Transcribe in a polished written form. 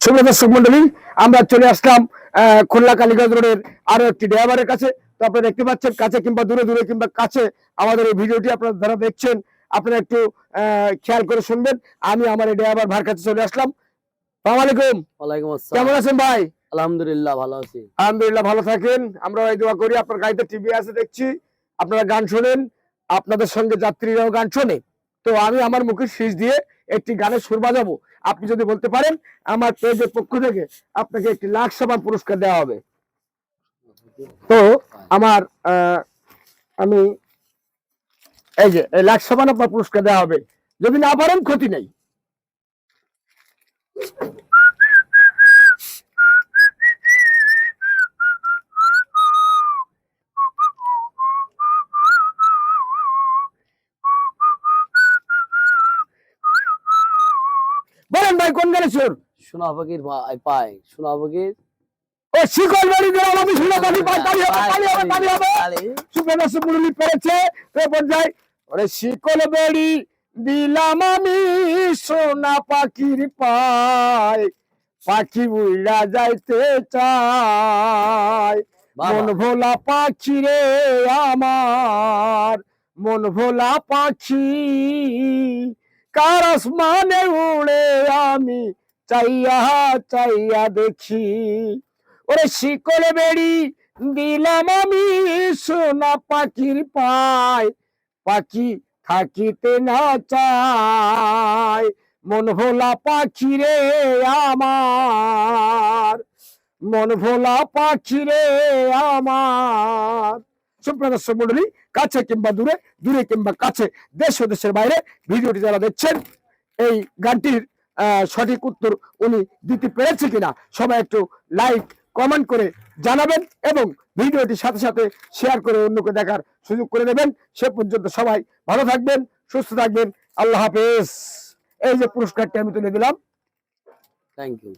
সুপ্রিয় দর্শক মন্ডলী, আমরা চলে আসলাম খুলনা কালীগঞ্জ রোডের আরো একটি ড্রাইভারের কাছে। তো আপনারা দেখতে পাচ্ছেন, কাছে কিংবা দূরে দূরে কিংবা কাছে আমাদের এই ভিডিওটি আপনারা যারা দেখছেন, আপনারা একটু খেয়াল করে শুনবেন। আমি আমার এই ড্রাইভার ভাইয়ের কাছে চলে আসলাম। আসসালামু আলাইকুম। ওয়ালাইকুম আসসালাম। কেমন আছেন ভাই? আলহামদুলিল্লাহ ভালো আছি। আলহামদুলিল্লাহ, ভালো থাকেন। আমরা এই দোয়া করি। আপনার গাড়িতে টিভি আছে দেখছি, আপনারা গান শোনেন, আপনাদের সঙ্গে যাত্রীরাও গান শোনে। তো আমি আমার মুখের শীষ দিয়ে একটি গানের সুর বাজাবো। আপনি যদি বলতে পারেন, আমার পেজের পক্ষ থেকে আপনাকে একটি লাখ সমান পুরস্কার দেওয়া হবে। তো আমার আমি এই যে এই লাখ সমান আপনার পুরস্কার দেওয়া হবে। যদি না পারেন ক্ষতি নেই। বলেন ভাই, কোন গানের সুর? সোনা পাখির পায়, সোনা পাখির ও শিকল বাড়ি দিলাম আমি, সোনা পাখি পাই, তালি হবে, তালি হবে, তালি হবে। সুপ্রিয় দর্শক মণ্ডলী, পেরেছে তো পর্যায়ে। ওরে শিকল বেড়ি দিলাম আমি, সোনা পাখির পায়, পাখি উড়া যাইতে চায়। মন ভোলা পাখি রে আমার, মন ভোলা পাখি, কার আসমানে উড়ে আমি চাইয়া চাইয়া দেখি। ওরে শিকল বেড়ি দিলাম আমি, সোনা পাখির পায়, পাখি থাকিতে না চায়। মন ভোলা পাখি রে আমার, মন ভোলা পাখি রে আমার। সুপ্রিয় দর্শক মণ্ডলী, কাছে কিংবা দূরে, দূরে কিংবা কাছে, দেশ ও দেশের বাইরে ভিডিওটি যারা দেখছেন, এই গানটির সঠিক উত্তর উনি দিতে পেরেছে কিনা সবাই একটু লাইক কমেন্ট করে জানাবেন এবং ভিডিওটির সাথে সাথে শেয়ার করে অন্যকে দেখার সুযোগ করে দেবেন। সে পর্যন্ত সবাই ভালো থাকবেন, সুস্থ থাকবেন। আল্লাহ হাফেজ। এই যে পুরস্কারটি আমি তুলে দিলাম। Thank you.